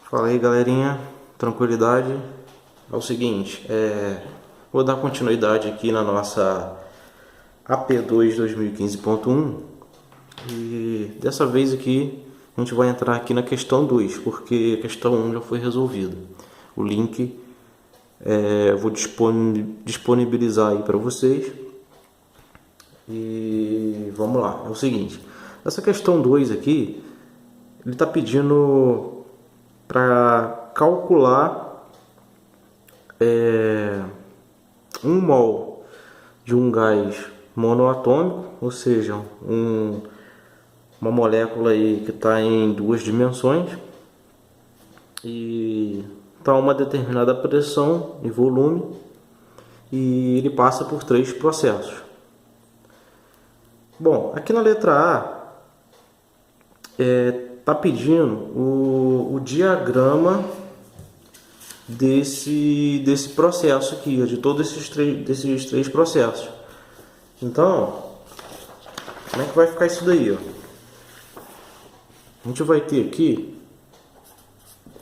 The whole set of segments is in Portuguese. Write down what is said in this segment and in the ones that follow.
Fala aí, galerinha, tranquilidade. É o seguinte, vou dar continuidade aqui na nossa AP2 2015.1 e dessa vez aqui a gente vai entrar aqui na questão 2, porque a questão 1 já foi resolvida. O link eu vou disponibilizar aí para vocês e vamos lá. É o seguinte, essa questão 2 aqui, ele está pedindo para calcular 1 mol de um gás monoatômico, ou seja, uma molécula aí que está em 2 dimensões e está a uma determinada pressão e volume, e ele passa por 3 processos. Bom, aqui na letra A está pedindo o diagrama desse processo aqui, de todos desses três processos. Então, como é que vai ficar isso daí? A gente vai ter aqui,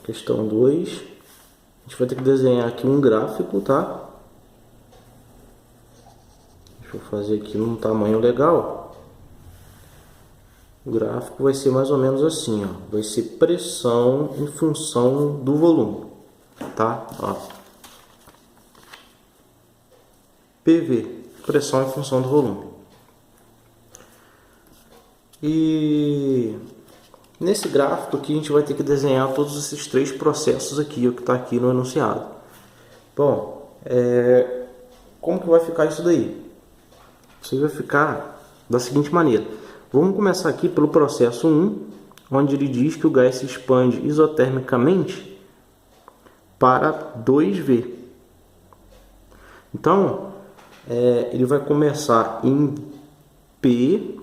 questão 2, a gente vai ter que desenhar aqui um gráfico, tá? Deixa eu fazer aqui num tamanho legal. O gráfico vai ser mais ou menos assim, ó. Vai ser pressão em função do volume, tá? Ó. PV, pressão em função do volume. E nesse gráfico aqui a gente vai ter que desenhar todos esses 3 processos aqui, o que está aqui no enunciado. Bom, como que vai ficar isso daí? Isso vai ficar da seguinte maneira. Vamos começar aqui pelo processo 1, onde ele diz que o gás se expande isotermicamente para 2V. Então, ele vai começar em P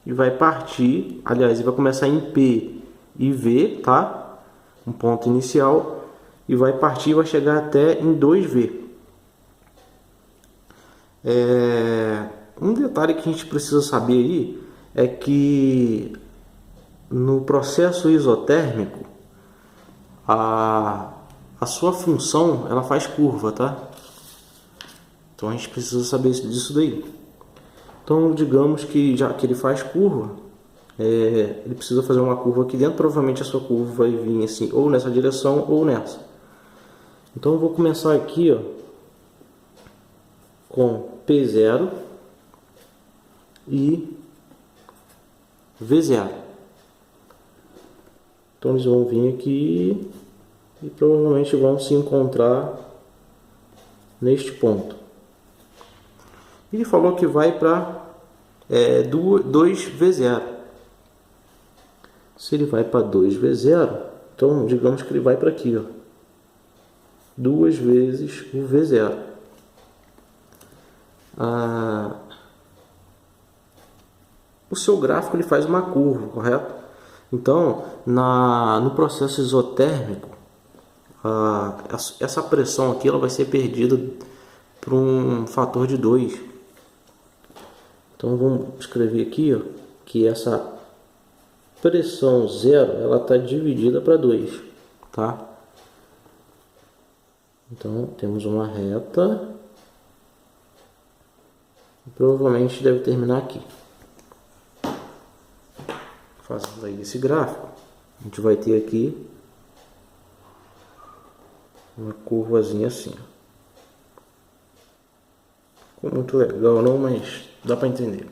e vai partir, aliás, ele vai começar em P e V, tá? Um ponto inicial, e vai partir e vai chegar até em 2V. Um detalhe que a gente precisa saber aí é que no processo isotérmico a sua função ela faz curva, tá? Então a gente precisa saber disso daí. Então digamos que já que ele faz curva, ele precisa fazer uma curva aqui dentro. Provavelmente a sua curva vai vir assim, ou nessa direção ou nessa. Então eu vou começar aqui, ó, com P0 e V0. Então eles vão vir aqui e provavelmente vão se encontrar neste ponto. Ele falou que vai para 2V0. Se ele vai para 2V0, então digamos que ele vai para aqui, ó, 2 vezes o V0. O seu gráfico ele faz uma curva, correto? Então, no processo isotérmico, essa pressão aqui ela vai ser perdida por um fator de 2. Então, vamos escrever aqui, ó, que essa pressão zero ela está dividida para 2, tá? Então, temos uma reta. Provavelmente deve terminar aqui. Fazendo aí esse gráfico, a gente vai ter aqui uma curvazinha assim. Ficou muito legal não, mas dá para entender.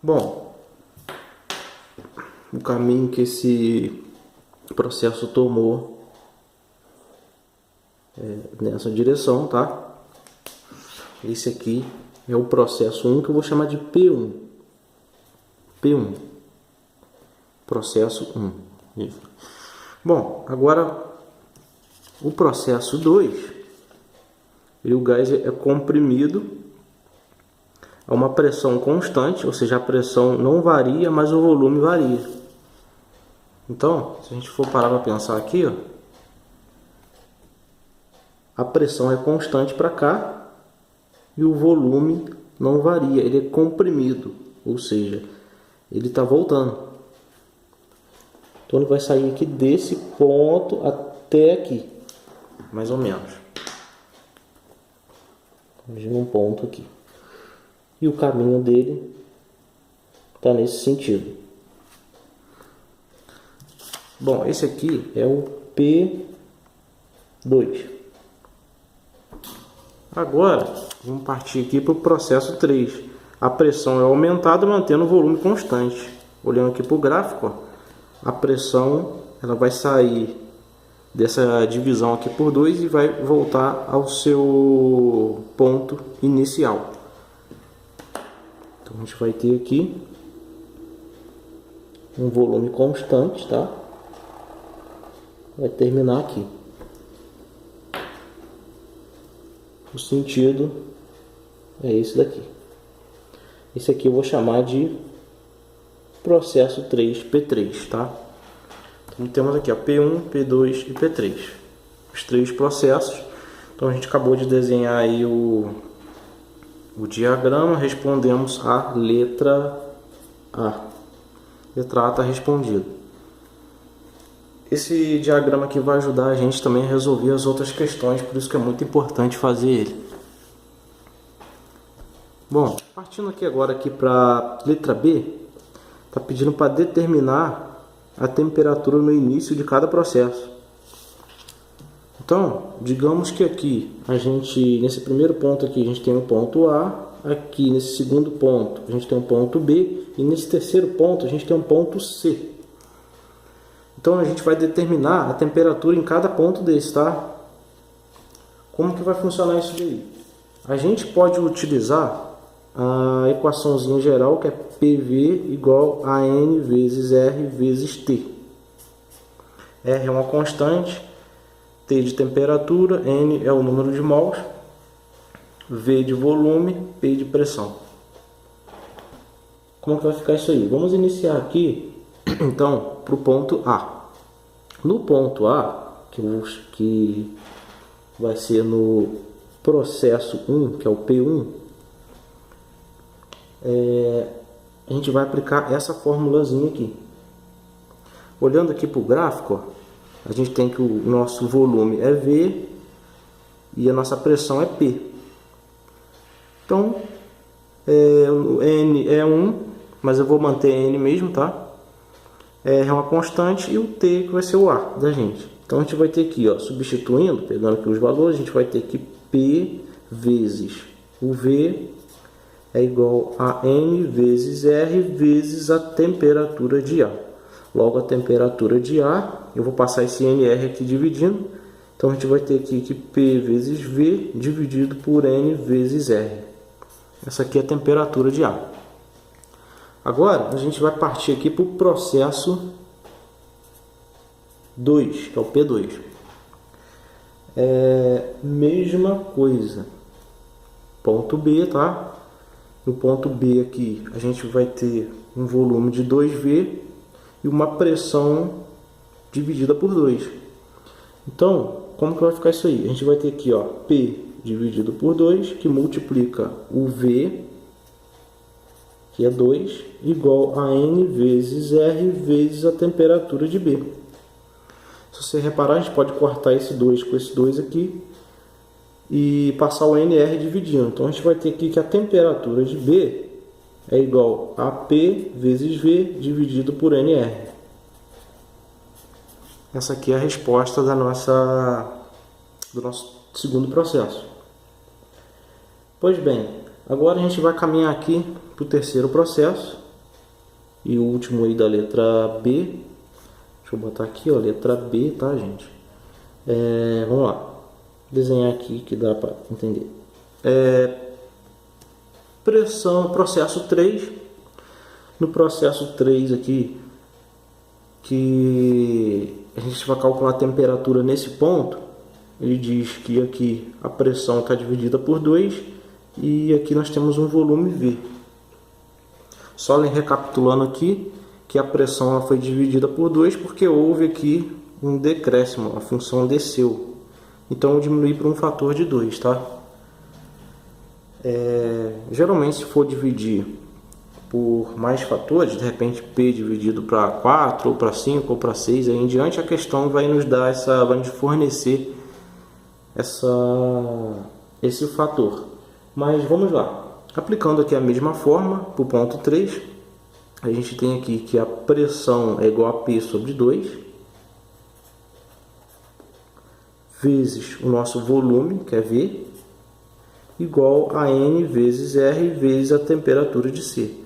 Bom, o caminho que esse processo tomou nessa direção, tá? Esse aqui é o processo 1, que eu vou chamar de P1. P1. Processo 1. Bom, agora o processo 2, o gás é comprimido a uma pressão constante, ou seja, a pressão não varia, mas o volume varia. Então, se a gente for parar para pensar aqui, ó, a pressão é constante para cá e o volume não varia, ele é comprimido, ou seja, ele está voltando. Então ele vai sair aqui desse ponto até aqui, mais ou menos. Imagina um ponto aqui. E o caminho dele está nesse sentido. Bom, esse aqui é o P2. Agora, vamos partir aqui para o processo 3. A pressão é aumentada mantendo o volume constante. Olhando aqui para o gráfico, ó, a pressão ela vai sair dessa divisão aqui por 2 e vai voltar ao seu ponto inicial. Então a gente vai ter aqui um volume constante, tá? Vai terminar aqui. O sentido é esse daqui. Esse aqui eu vou chamar de processo 3P3, tá? Então temos aqui, ó, P1, P2 e P3. Os três processos. Então a gente acabou de desenhar aí o diagrama, respondemos a letra A. Letra A está respondida. Esse diagrama aqui vai ajudar a gente também a resolver as outras questões, por isso que é muito importante fazer ele. Bom, partindo aqui agora para a letra B, está pedindo para determinar a temperatura no início de cada processo. Então, digamos que aqui a gente, nesse primeiro ponto aqui, a gente tem um ponto A, aqui nesse segundo ponto a gente tem um ponto B e nesse terceiro ponto a gente tem um ponto C. Então a gente vai determinar a temperatura em cada ponto desse, tá? Como que vai funcionar isso daí? A gente pode utilizar a equaçãozinha geral, que é PV igual a N vezes R vezes T. R é uma constante, T de temperatura, N é o número de mols, V de volume, P de pressão. Como que vai ficar isso aí? Vamos iniciar aqui, então, para o ponto A. No ponto A, que vai ser no processo 1, que é o P1, a gente vai aplicar essa formulazinha aqui. Olhando aqui para o gráfico, ó, a gente tem que o nosso volume é V e a nossa pressão é P. Então, o N é 1, mas eu vou manter N mesmo, tá? R é uma constante e o T que vai ser o A da gente. Então a gente vai ter aqui, ó, substituindo, pegando aqui os valores, a gente vai ter que P vezes o V é igual a N vezes R vezes a temperatura de A. Logo, a temperatura de A, eu vou passar esse NR aqui dividindo. Então a gente vai ter aqui que P vezes V dividido por N vezes R. Essa aqui é a temperatura de A. Agora, a gente vai partir aqui para o processo 2, que é o P2. Mesma coisa. Ponto B, tá? No ponto B aqui, a gente vai ter um volume de 2V e uma pressão dividida por 2. Então, como que vai ficar isso aí? A gente vai ter aqui, ó, P dividido por 2, que multiplica o V, que é 2, igual a N vezes R vezes a temperatura de B. Se você reparar, a gente pode cortar esse 2 com esse 2 aqui e passar o NR dividindo. Então a gente vai ter aqui que a temperatura de B é igual a P vezes V dividido por NR. Essa aqui é a resposta do nosso segundo processo. Pois bem, agora a gente vai caminhar aqui para o terceiro processo e o último aí da letra B. Deixa eu botar aqui, ó, letra B, tá, gente? Vamos lá. Desenhar aqui que dá para entender. Pressão, processo 3. No processo 3 aqui, que a gente vai calcular a temperatura nesse ponto, ele diz que aqui a pressão está dividida por 2 e aqui nós temos um volume V. Só recapitulando aqui, que a pressão ela foi dividida por 2 porque houve aqui um decréscimo, a função desceu. Então eu diminui para um fator de 2, tá? Geralmente, se for dividir por mais fatores, de repente P dividido para 4, ou para 5, ou para 6, aí em diante, a questão vai nos dar vai nos fornecer esse fator. Mas vamos lá. Aplicando aqui a mesma forma para o ponto 3, a gente tem aqui que a pressão é igual a P sobre 2, vezes o nosso volume, que é V, igual a N vezes R vezes a temperatura de C.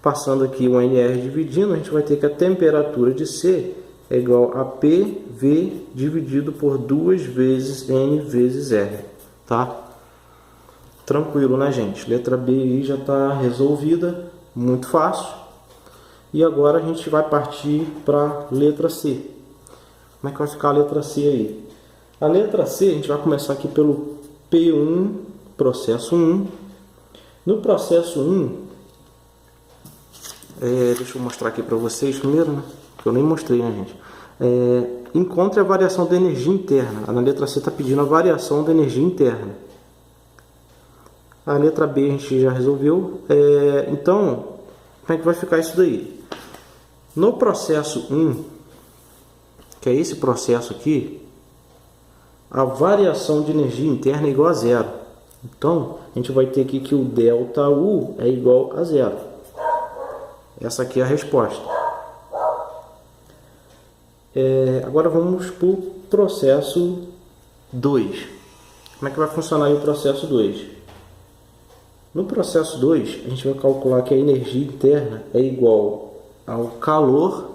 Passando aqui o NR dividindo, a gente vai ter que a temperatura de C é igual a PV dividido por 2 vezes N vezes R. Tá? Tranquilo, né, gente? Letra B aí já está resolvida, muito fácil. E agora a gente vai partir para a letra C. Como é que vai ficar a letra C aí? A letra C, a gente vai começar aqui pelo P1, processo 1. No processo 1, deixa eu mostrar aqui para vocês primeiro, né? Que eu nem mostrei, né, gente? Encontre a variação da energia interna. Na letra C está pedindo a variação da energia interna. A letra B a gente já resolveu. Então, como é que vai ficar isso daí? No processo 1, que é esse processo aqui, a variação de energia interna é igual a zero. Então, a gente vai ter aqui que o ΔU é igual a zero. Essa aqui é a resposta. Agora vamos para o processo 2. Como é que vai funcionar aí o processo 2? No processo 2, a gente vai calcular que a energia interna é igual ao calor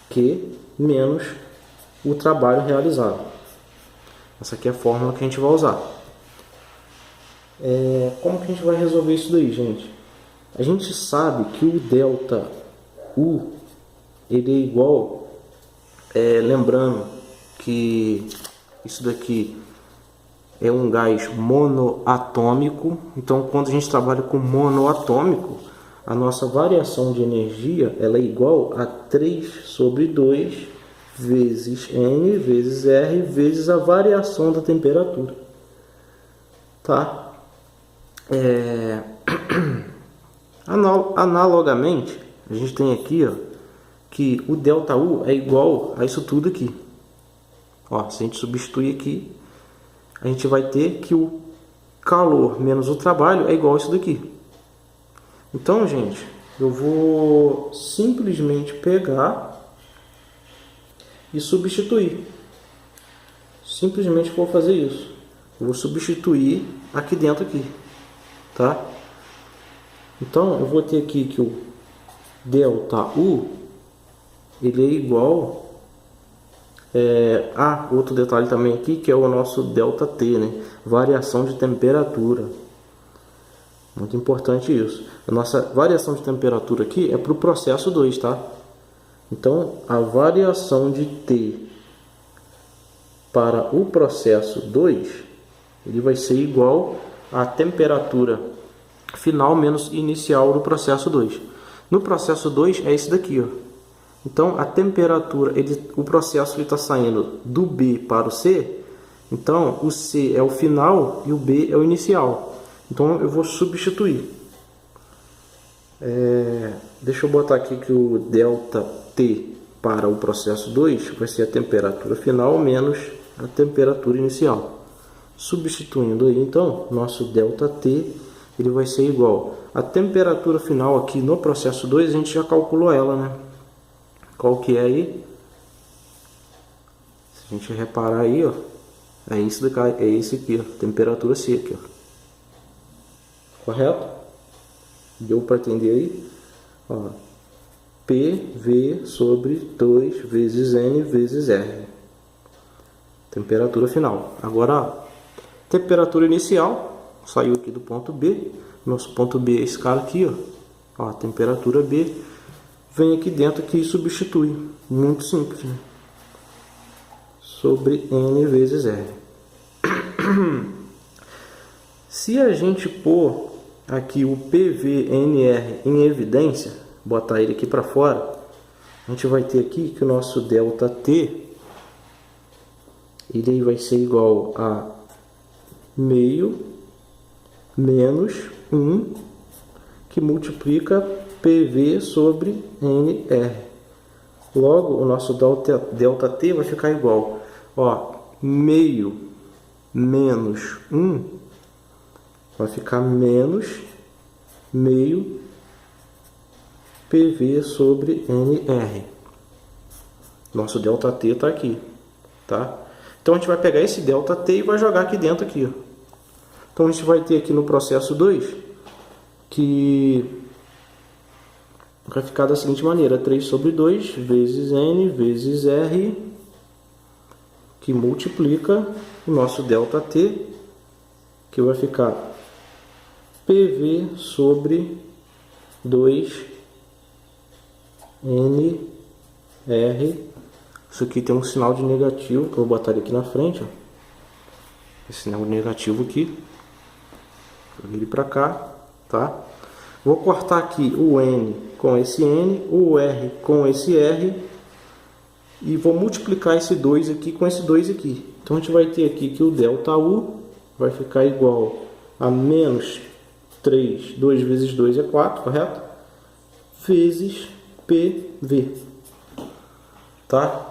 Q menos o trabalho realizado. Essa aqui é a fórmula que a gente vai usar. Como que a gente vai resolver isso daí, gente? A gente sabe que o ΔU ele é igual, lembrando que isso daqui é um gás monoatômico. Então, quando a gente trabalha com monoatômico, a nossa variação de energia ela é igual a 3 sobre 2 vezes N vezes R vezes a variação da temperatura. Tá? Analogamente, a gente tem aqui, ó, que o ΔU é igual a isso tudo aqui. Ó, se a gente substituir aqui, a gente vai ter que o calor menos o trabalho é igual a isso daqui. Então, gente, eu vou simplesmente pegar e substituir. Simplesmente vou fazer isso. Eu vou substituir aqui dentro aqui, tá? Então, eu vou ter aqui que o ΔU ele é igual outro detalhe também aqui, que é o nosso ΔT, né? Variação de temperatura. Muito importante isso. A nossa variação de temperatura aqui é para o processo 2, tá? Então, a variação de T para o processo 2, ele vai ser igual à temperatura final menos inicial do processo 2. No processo 2 é esse daqui, ó. Então, a temperatura, o processo está saindo do B para o C. Então, o C é o final e o B é o inicial. Então, eu vou substituir. Deixa eu botar aqui que o ΔT para o processo 2 vai ser a temperatura final menos a temperatura inicial. Substituindo aí, então, nosso ΔT ele vai ser igual. A temperatura final aqui no processo 2, a gente já calculou ela, né? Qual que é aí? Se a gente reparar aí, ó, é esse aqui, ó, temperatura C aqui, ó. Correto? Deu para entender aí? Ó, PV sobre 2 vezes N vezes R. Temperatura final. Agora, ó, temperatura inicial, saiu aqui do ponto B. Nosso ponto B é esse cara aqui, ó. Ó, temperatura B. Vem aqui dentro aqui e substitui. Muito simples, né? Sobre N vezes R. Se a gente pôr aqui o PVNR em evidência, botar ele aqui para fora, a gente vai ter aqui que o nosso ΔT ele vai ser igual a meio menos 1 que multiplica PV sobre NR. Logo, o nosso ΔT vai ficar igual, ó, meio menos 1 vai ficar menos meio PV sobre NR. Nosso ΔT está aqui, tá? Então a gente vai pegar esse ΔT e vai jogar aqui dentro aqui, ó. Então a gente vai ter aqui no processo 2 que vai ficar da seguinte maneira: 3 sobre 2 vezes N vezes R, que multiplica o nosso ΔT, que vai ficar PV sobre 2 NR. Isso aqui tem um sinal de negativo, que eu vou botar aqui na frente, ó. Esse sinal negativo aqui. Vou vir ele para cá, tá? Vou cortar aqui o N com esse N, o R com esse R, e vou multiplicar esse 2 aqui com esse 2 aqui. Então a gente vai ter aqui que o ΔU vai ficar igual a menos 3, 2 vezes 2 é 4, correto? Vezes PV. Tá?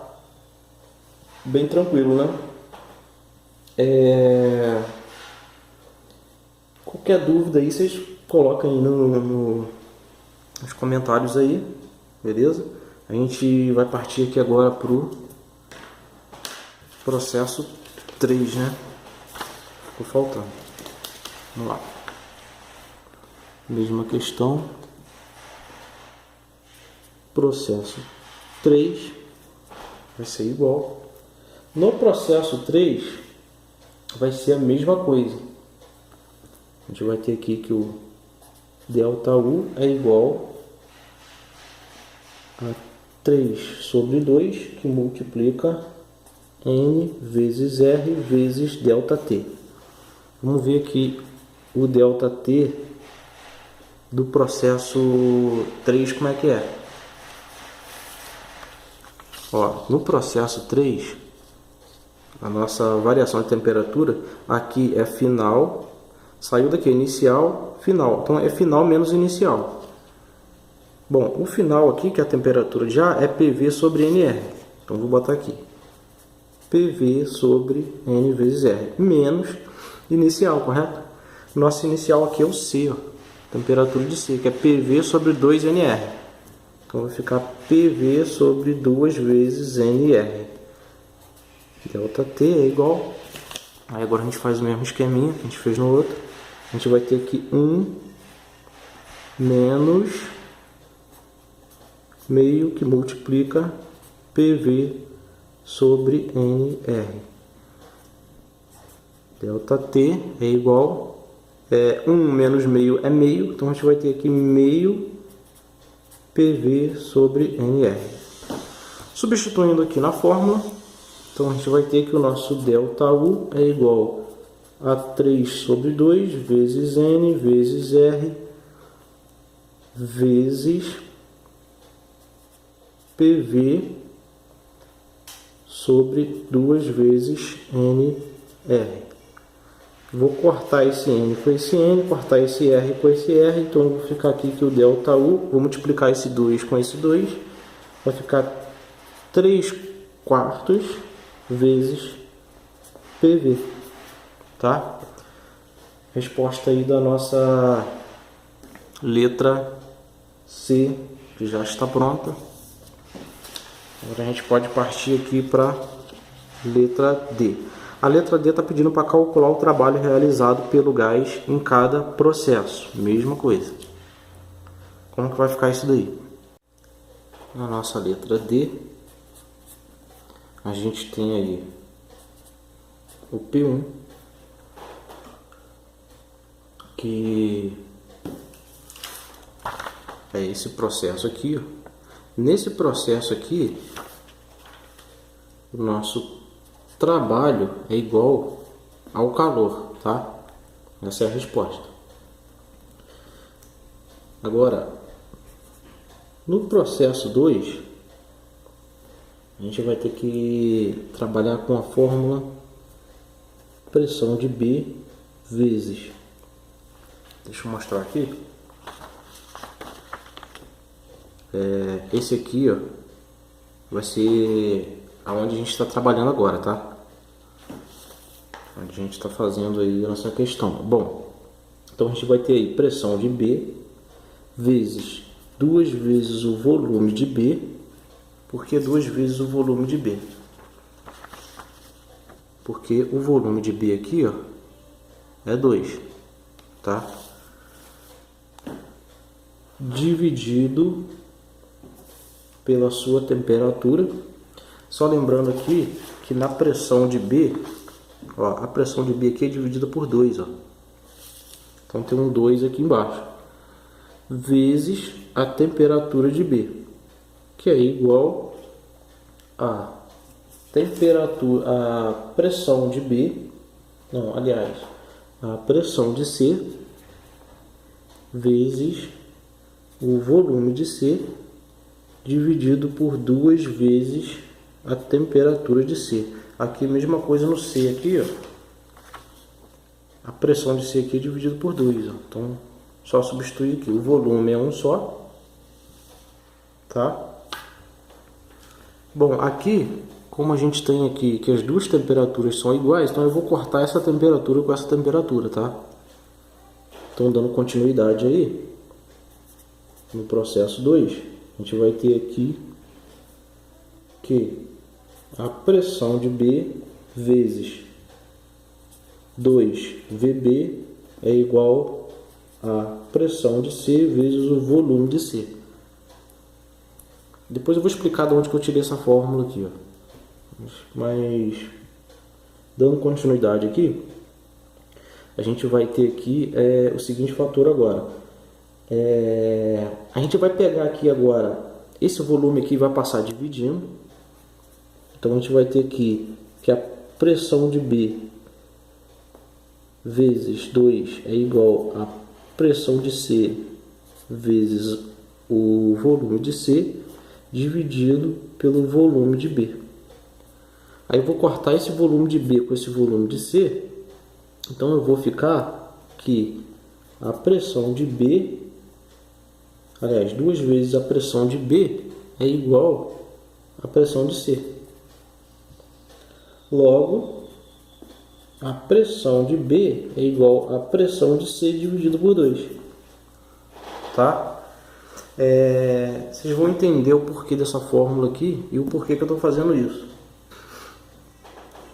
Bem tranquilo, né? Qualquer dúvida aí, vocês colocam aí nos comentários aí, beleza? A gente vai partir aqui agora pro processo 3, né? Ficou faltando. Vamos lá. Mesma questão. Processo 3 vai ser igual. No processo 3 vai ser a mesma coisa. A gente vai ter aqui que o ΔU é igual a 3 sobre 2, que multiplica N vezes R vezes ΔT. Vamos ver aqui o ΔT do processo 3, como é que é. Ó, no processo 3, a nossa variação de temperatura aqui é final, saiu daqui inicial, final. Então é final menos inicial. Bom, o final aqui, que é a temperatura já, é PV sobre NR. Então vou botar aqui PV sobre N vezes R, menos inicial, correto? Nosso inicial aqui é o C, ó, temperatura de C, que é PV sobre 2NR. Então vai ficar PV sobre 2 vezes NR. ΔT é igual. Aí agora a gente faz o mesmo esqueminha que a gente fez no outro. A gente vai ter aqui 1 menos meio, que multiplica PV sobre NR. ΔT é igual. 1 menos meio é meio. Então a gente vai ter aqui meio PV sobre NR. Substituindo aqui na fórmula, então a gente vai ter que o nosso ΔU é igual a 3 sobre 2 vezes N vezes R vezes PV sobre 2 vezes NR. Vou cortar esse N com esse N, cortar esse R com esse R, então eu vou ficar aqui que o ΔU, vou multiplicar esse 2 com esse 2, vai ficar 3 quartos vezes PV, tá? Resposta aí da nossa letra C, que já está pronta. Agora a gente pode partir aqui para letra D. A letra D está pedindo para calcular o trabalho realizado pelo gás em cada processo. Mesma coisa. Como que vai ficar isso daí? Na nossa letra D, a gente tem aí o P1, que é esse processo aqui, ó. Nesse processo aqui, o nosso trabalho é igual ao calor, tá? Essa é a resposta. Agora, no processo 2, a gente vai ter que trabalhar com a fórmula pressão de B vezes. Deixa eu mostrar aqui. Esse aqui, ó, vai ser aonde a gente está trabalhando agora, tá? Onde a gente está fazendo aí a nossa questão. Bom, então a gente vai ter aí pressão de B vezes 2 vezes o volume de B. Por que 2 vezes o volume de B? Porque o volume de B aqui, ó, é 2, tá? Dividido pela sua temperatura. Só lembrando aqui que na pressão de B, ó, a pressão de B aqui é dividida por 2, ó. Então tem um 2 aqui embaixo. Vezes a temperatura de B, que é igual a temperatura, a pressão de B, não, aliás, a pressão de C vezes o volume de C dividido por 2 vezes a temperatura de C. Aqui mesma coisa no C aqui, ó. A pressão de C aqui é dividido por 2, ó. Então só substituir aqui. O volume é um só, tá? Bom, aqui, como a gente tem aqui que as duas temperaturas são iguais, então eu vou cortar essa temperatura com essa temperatura, tá? Então, dando continuidade aí, no processo 2, a gente vai ter aqui que a pressão de B vezes 2VB é igual a pressão de C vezes o volume de C. Depois eu vou explicar de onde que eu tirei essa fórmula aqui, ó. Mas dando continuidade aqui, a gente vai ter aqui o seguinte fator agora. A gente vai pegar aqui agora, esse volume aqui vai passar dividindo. Então a gente vai ter aqui que a pressão de B vezes 2 é igual a pressão de C vezes o volume de C dividido pelo volume de B. Aí eu vou cortar esse volume de B com esse volume de C. Então eu vou ficar que a pressão de B, aliás, 2 vezes a pressão de B é igual à pressão de C. Logo, a pressão de B é igual à pressão de C dividido por 2. Tá? Vocês vão entender o porquê dessa fórmula aqui e o porquê que eu estou fazendo isso.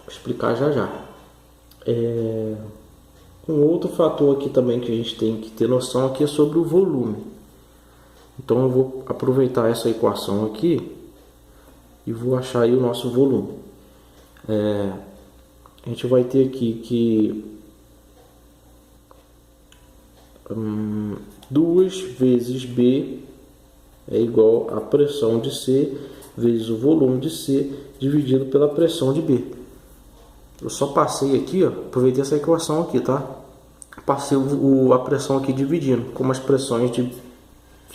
Vou explicar já já. Um outro fator aqui também que a gente tem que ter noção aqui é sobre o volume. Então eu vou aproveitar essa equação aqui e vou achar aí o nosso volume. A gente vai ter aqui que 2 vezes B é igual a pressão de C vezes o volume de C dividido pela pressão de B. Eu só passei aqui, ó, aproveitei essa equação aqui, tá? Passei a pressão aqui dividindo. Como as pressões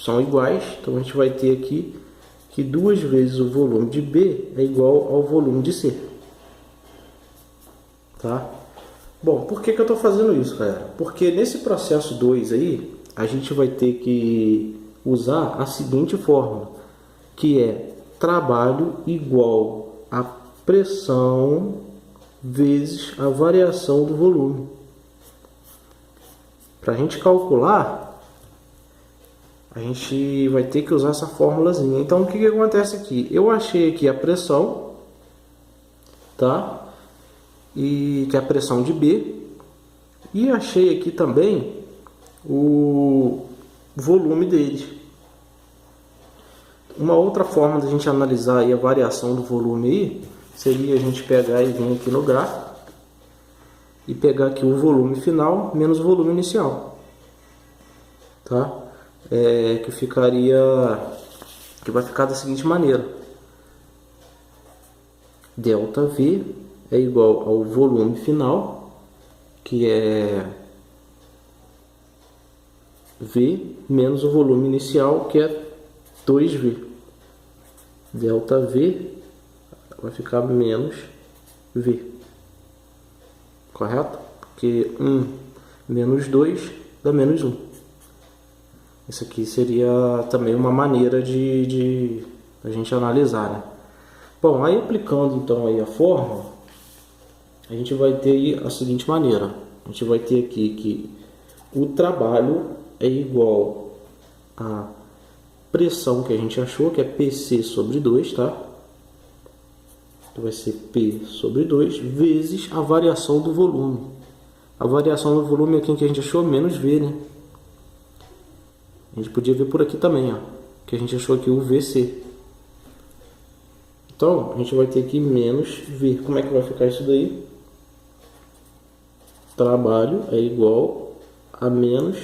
são iguais, então a gente vai ter aqui que 2 vezes o volume de B é igual ao volume de C. Tá? Bom, por que eu estou fazendo isso, galera? Porque nesse processo 2 aí, a gente vai ter que usar a seguinte fórmula, que é trabalho igual a pressão vezes a variação do volume. Para a gente calcular, a gente vai ter que usar essa fórmulazinha. Então, o que acontece aqui? Eu achei aqui a pressão, tá? E que é a pressão de B, e achei aqui também o volume dele. Uma outra forma de a gente analisar aí a variação do volume aí, seria a gente pegar e vir aqui no gráfico e pegar aqui o volume final menos o volume inicial, tá? Que vai ficar da seguinte maneira: delta V é igual ao volume final, que é V, menos o volume inicial, que é 2V. Delta V vai ficar menos V. Correto? Porque 1 menos 2 dá menos 1. Isso aqui seria também uma maneira de a gente analisar, né? Bom, aí aplicando então aí a fórmula, a gente vai ter aí a seguinte maneira. A gente vai ter aqui que o trabalho é igual a pressão que a gente achou, que é PC sobre 2, tá? Então vai ser P sobre 2 vezes a variação do volume. A variação do volume aqui que a gente achou menos V, né? A gente podia ver por aqui também, ó, que a gente achou aqui o VC. Então, a gente vai ter aqui menos V. Como é que vai ficar isso daí? Trabalho é igual a menos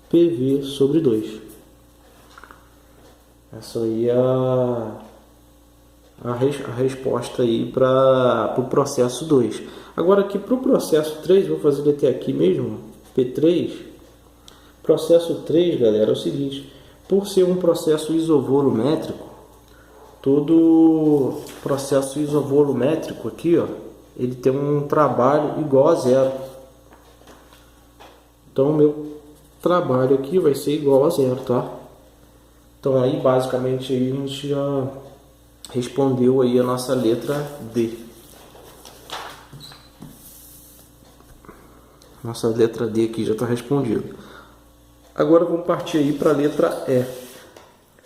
PV sobre 2. Essa aí é a resposta aí para o processo 2. Agora aqui para o processo 3, vou fazer até aqui mesmo, P3. Processo 3, galera, é o seguinte: por ser um processo isovolumétrico, todo processo isovolumétrico aqui, ó, ele tem um trabalho igual a zero. Então o meu trabalho aqui vai ser igual a zero, tá? Então aí basicamente aí a gente já respondeu aí a nossa letra D. Nossa letra D aqui já está respondida. Agora vamos partir aí para a letra E.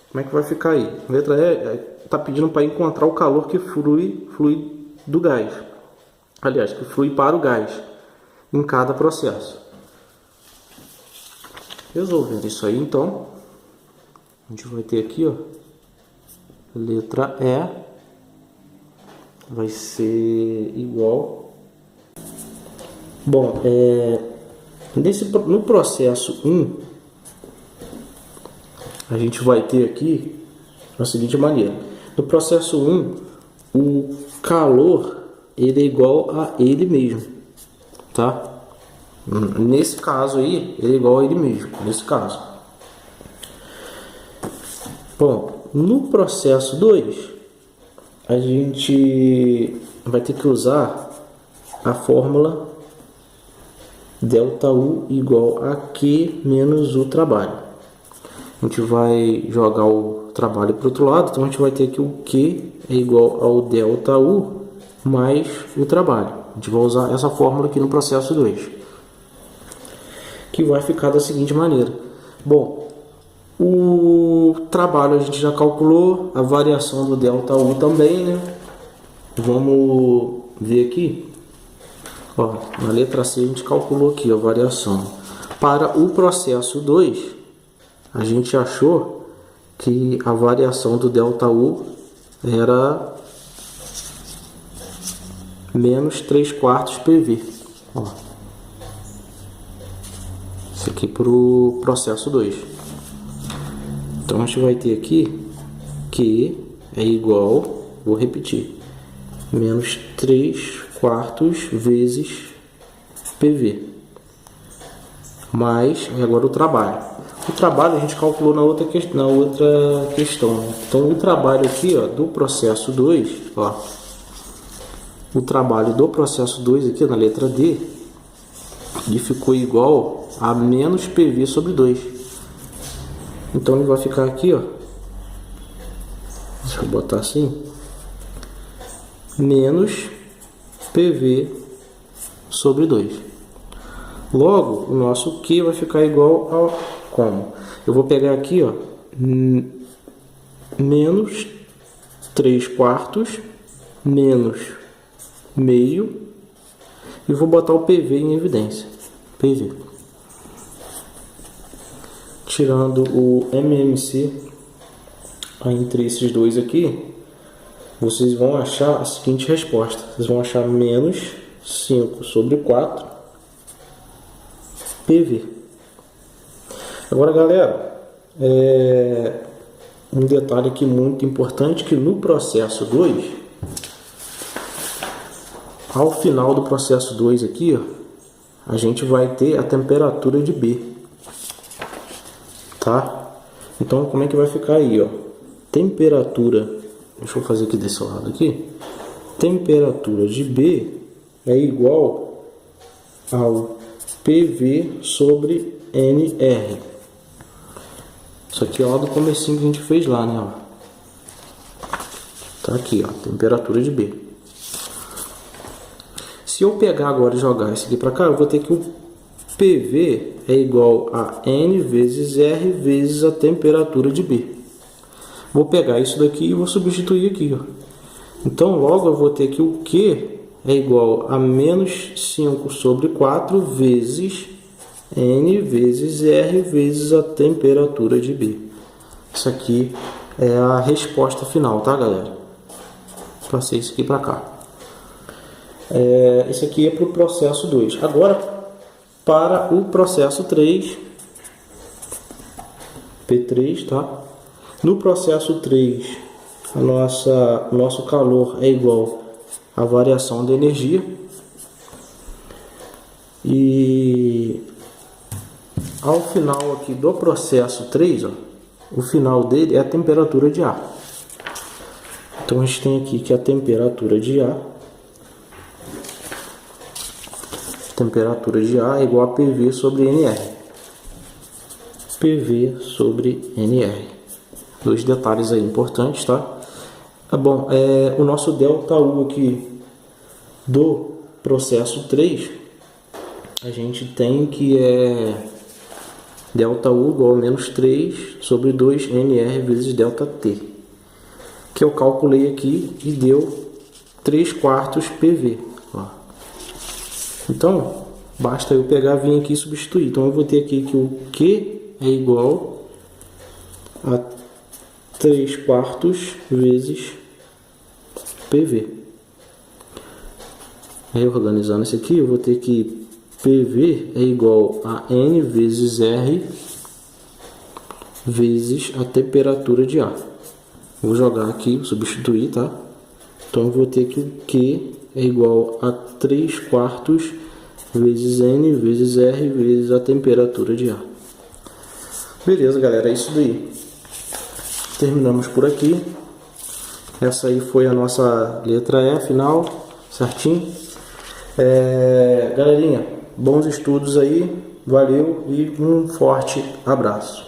Como é que vai ficar aí? A letra E está pedindo para encontrar o calor que flui do gás. Aliás, que flui para o gás em cada processo. Resolvendo isso aí, então, a gente vai ter aqui, ó, letra E vai ser igual. Bom, no processo 1, a gente vai ter aqui da seguinte maneira. No processo 1, o calor ele é igual a ele mesmo, tá? Nesse caso aí, ele é igual a ele mesmo, nesse caso. Bom, no processo 2, a gente vai ter que usar a fórmula ΔU igual a Q menos o trabalho. A gente vai jogar o trabalho para o outro lado, então a gente vai ter que o Q é igual ao ΔU mais o trabalho. A gente vai usar essa fórmula aqui no processo 2, que vai ficar da seguinte maneira. Bom, o trabalho a gente já calculou, a variação do ΔU também, né? Vamos ver aqui. Ó, na letra C a gente calculou aqui a variação. Para o processo 2, a gente achou que a variação do ΔU era menos 3/4 PV. Ó. Isso aqui para o processo 2. Então a gente vai ter aqui que é igual, vou repetir, menos 3/4 vezes PV. Mais, e agora o trabalho. O trabalho a gente calculou na outra questão. Então o trabalho aqui, ó, do processo 2, ó, o trabalho do processo 2 aqui na letra D, ele ficou igual a menos PV sobre 2. Então ele vai ficar aqui, ó, deixa eu botar assim, menos PV sobre 2. Logo, o nosso Q vai ficar igual ao como? Eu vou pegar aqui, ó, menos 3/4 menos meio e vou botar o PV em evidência. PV. Tirando o MMC entre esses dois aqui, vocês vão achar a seguinte resposta. Vocês vão achar menos 5 sobre 4 PV. Agora, galera, um detalhe aqui muito importante, que no processo 2, ao final do processo 2 aqui, ó, a gente vai ter a temperatura de B, tá? Então, como é que vai ficar aí, ó? Temperatura, deixa eu fazer aqui desse lado aqui. Temperatura de B é igual ao PV sobre NR. Isso aqui é lá do comecinho que a gente fez lá, né? Ó. Tá aqui, ó, temperatura de B. Se eu pegar agora e jogar isso aqui para cá, eu vou ter que o PV é igual a N vezes R vezes a temperatura de B. Vou pegar isso daqui e vou substituir aqui, ó. Então, logo eu vou ter que o Q é igual a menos 5 sobre 4 vezes N vezes R vezes a temperatura de B. Isso aqui é a resposta final, tá, galera? Passei isso aqui para cá. Isso aqui é para o processo 2. Agora, para o processo 3, P3, tá? No processo 3, nosso calor é igual à variação da energia. E ao final aqui do processo 3, ó, o final dele é a temperatura de ar. Então a gente tem aqui que a temperatura de ar é igual a PV sobre NR. PV sobre NR. Dois detalhes aí importantes, tá? Bom, o nosso ΔU aqui do processo 3, a gente tem que ΔU igual a menos 3 sobre 2 NR vezes ΔT, que eu calculei aqui e deu 3/4 PV. Ó. Então, basta eu pegar, vir aqui e substituir. Então, eu vou ter aqui que o Q é igual a 3/4 vezes PV. Aí, organizando isso aqui, eu vou ter que PV é igual a N vezes R vezes a temperatura de ar. Vou jogar aqui, substituir, tá? Então, eu vou ter que o Q é igual a 3/4 vezes N vezes R vezes a temperatura de ar. Beleza, galera, é isso daí. Terminamos por aqui. Essa aí foi a nossa letra E final, certinho. Galerinha, bons estudos aí, valeu e um forte abraço.